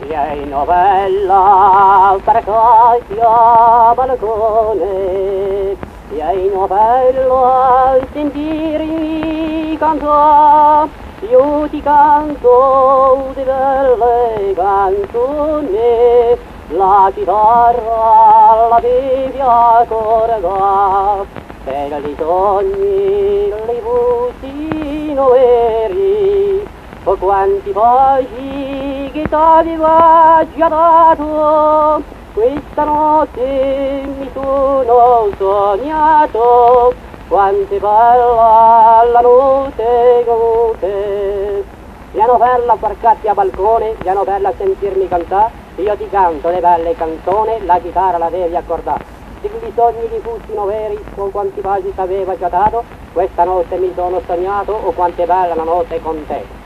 Vieni novella, Paracassia, balcone, vieni novella, sentirmi cantare, io ti canto di belle canzoni, la chitarra la devi accordare, per i sogni, li busino veri, o quanti baci che t'aveva già dato, questa notte mi sono sognato, quanto è bella la notte con te. Piano bella parcati a balcone, piano bella sentirmi cantare, io ti canto le belle canzoni, la chitarra la devi accordare. Se i sogni di fossero veri, o quanti baci t'aveva già dato, questa notte mi sono sognato, o quanto è bella la notte con te.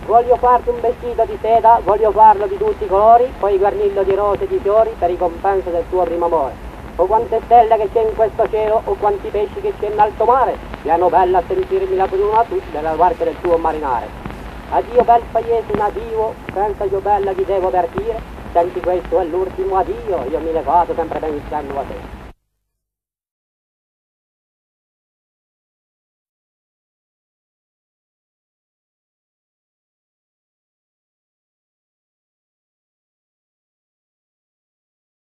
Voglio farti un vestito di seda, voglio farlo di tutti i colori, poi guarnirlo di rose e di fiori per ricompensa del tuo primo amore. O quante stelle che c'è in questo cielo, o quanti pesci che c'è in alto mare, piano bella a sentirmi la prima tu della barca del tuo marinare. Addio bel paese nativo, senza io bella ti devo partire, senti questo è l'ultimo addio, io mi ne vado sempre pensando a te.